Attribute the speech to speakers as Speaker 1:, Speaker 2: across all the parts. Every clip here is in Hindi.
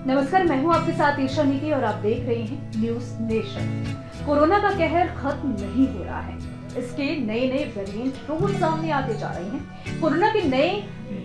Speaker 1: नमस्कार, मैं हूं आपके साथ ईशा निकी और आप देख रहे हैं न्यूज नेशन। कोरोना का कहर खत्म नहीं हो रहा है। इसके नए नए वेरिएंट रोज सामने आते जा रहे हैं। कोरोना के नए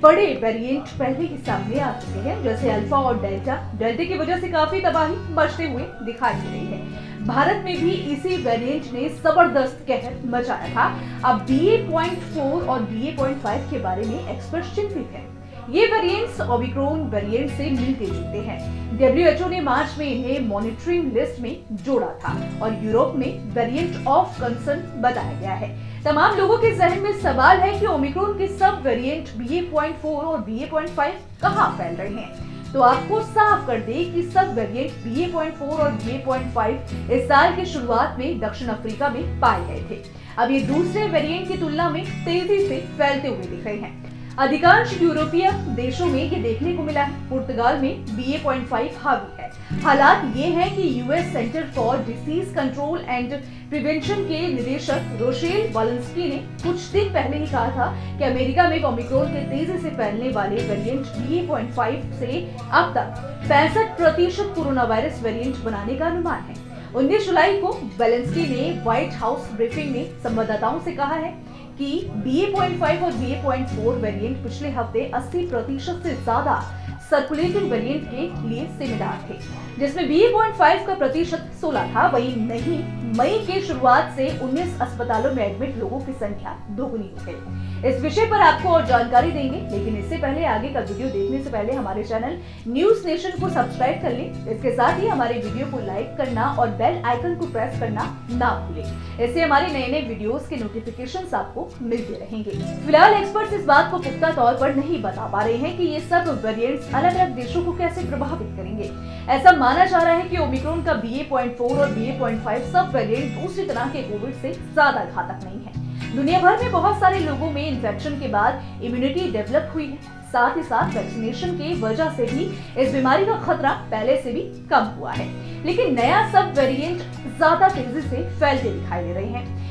Speaker 1: बड़े वेरिएंट पहले ही सामने आ चुके हैं, जैसे अल्फा और डेल्टा। डेल्टा की वजह से काफी तबाही मचते हुए दिखाई दे रही है। भारत में भी इसी वेरिएंट ने जबरदस्त कहर मचाया था। अब BA.4 और BA.5 के बारे में एक्सपर्ट चिंतित हैं। ये वेरिएंट्स ओमिक्रॉन वेरिएंट से मिलते जुलते हैं। WHO ने मार्च में इन्हें मॉनिटरिंग लिस्ट में जोड़ा था और यूरोप में वेरिएंट ऑफ कंसर्न बताया गया है। तमाम लोगों के जहन में सवाल है कि ओमिक्रॉन के सब वेरिएंट BA.4 और BA.5 कहां फैल रहे हैं। तो आपको साफ कर दे कि सब वेरिएंट BA.4 और BA.5 इस साल की शुरुआत में दक्षिण अफ्रीका में पाए गए थे। अब ये दूसरे वेरिएंट की तुलना में तेजी से फैलते हुए दिख रहे हैं। अधिकांश यूरोपीय देशों में ये देखने को मिला है। पुर्तगाल में BA.5 हावी है। हालात ये हैं कि US centre for disease control and prevention के निदेशक रोशेल वालेंस्की ने कुछ दिन पहले ही कहा था कि अमेरिका में ओमिक्रॉन के तेजी से फैलने वाले वेरिएंट BA.5 से अब तक 65% कोरोना वायरस वेरिएंट बनाने का अनुमान है। 19 जुलाई को वालेंस्की ने व्हाइट हाउस ब्रीफिंग में संवाददाताओं से कहा है कि BA.5 और BA.4 वेरिएंट पिछले हफ्ते 80% से ज्यादा सर्कुलेटिंग वेरिएंट के लिए जिम्मेदार थे, जिसमें BA.5 का प्रतिशत 16 था। वहीं नहीं मई के शुरुआत से 19 अस्पतालों में एडमिट लोगों की संख्या दोगुनी हो गई। इस विषय पर आपको और जानकारी देंगे, लेकिन इससे पहले आगे का वीडियो देखने से पहले हमारे चैनल न्यूज नेशन को सब्सक्राइब कर लें। इसके साथ ही हमारे वीडियो को लाइक करना और बेल आइकन को प्रेस करना ना भूलें। इससे हमारे नए नए वीडियोस के नोटिफिकेशंस आपको मिलते रहेंगे। फिलहाल एक्सपर्ट्स इस बात को पुख्ता तौर पर नहीं बता पा रहे हैं कि ये सब वेरिएंट्स अलग अलग देशों को कैसे प्रभावित करेंगे। ऐसा माना जा रहा है कि ओमिक्रॉन का BA.4 और BA.5 सब वेरिएंट दूसरी तरह के कोविड से ज्यादा घातक नहीं है। दुनिया भर में बहुत सारे लोगों में इन्फेक्शन के बाद इम्यूनिटी डेवलप हुई है। साथ ही साथ वैक्सीनेशन की वजह से भी इस बीमारी का खतरा पहले से भी कम हुआ है। लेकिन नया सब वेरिएंट ज्यादा तेजी से फैलते दिखाई दे रहे हैं।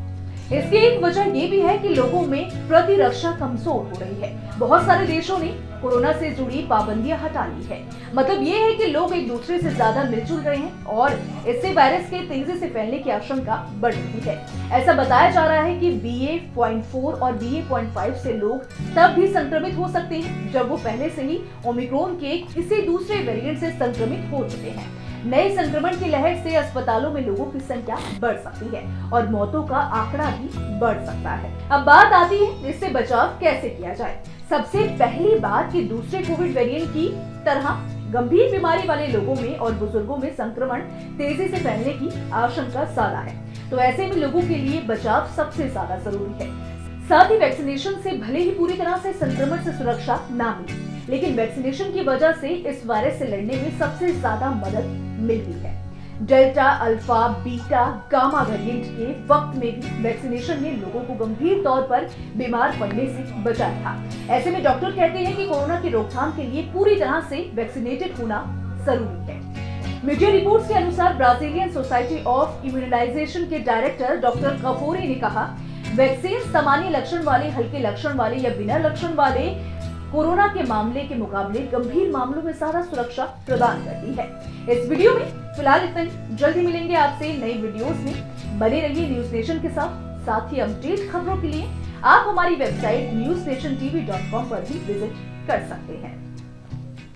Speaker 1: इसकी एक वजह ये भी है कि लोगों में प्रतिरक्षा कमजोर हो रही है। बहुत सारे देशों ने कोरोना से जुड़ी पाबंदियां हटा ली है। मतलब ये है कि लोग एक दूसरे से ज्यादा मिलजुल रहे हैं और इससे वायरस के तेजी से फैलने की आशंका बढ़ रही है। ऐसा बताया जा रहा है कि BA.4 और BA.5 से लोग तब भी संक्रमित हो सकते हैं जब वो पहले से ही ओमिक्रॉन के किसी दूसरे वेरिएंट से संक्रमित हो चुके हैं। नए संक्रमण की लहर से अस्पतालों में लोगों की संख्या बढ़ सकती है और मौतों का आंकड़ा भी बढ़ सकता है। अब बात आती है इससे बचाव कैसे किया जाए। सबसे पहली बात कि दूसरे कोविड वेरिएंट की तरह गंभीर बीमारी वाले लोगों में और बुजुर्गों में संक्रमण तेजी से फैलने की आशंका ज्यादा है, तो ऐसे में लोगों के लिए बचाव सबसे ज्यादा जरूरी है। साथ ही वैक्सीनेशन से भले ही पूरी तरह से संक्रमण से सुरक्षा ना मिले, लेकिन वैक्सीनेशन की वजह से इस वायरस से लड़ने में सबसे ज्यादा मदद मिलती है। Delta, alpha, beta, gamma variant के वक्त में भी वैक्सीनेशन ने लोगों को गंभीर तौर पर बीमार पड़ने से बचाया था। ऐसे में डॉक्टर कहते हैं कि कोरोना की रोकथाम के लिए पूरी तरह से वैक्सीनेटेड होना जरूरी है। मीडिया रिपोर्ट्स के अनुसार ब्राजीलियन सोसाइटी ऑफ इम्यूनाइजेशन के डायरेक्टर डॉक्टर कफोरी ने कहा, वैक्सीन सामान्य लक्षण वाले, हल्के लक्षण वाले या बिना लक्षण वाले कोरोना के मामले के मुकाबले गंभीर मामलों में ज्यादा सुरक्षा प्रदान करती है। इस वीडियो में फिलहाल इतना ही। जल्दी मिलेंगे आपसे नई वीडियोस में। बने रहिए न्यूज नेशन के साथ ही अपडेट खबरों के लिए आप हमारी वेबसाइट newsnationtv.com पर भी विजिट कर सकते हैं।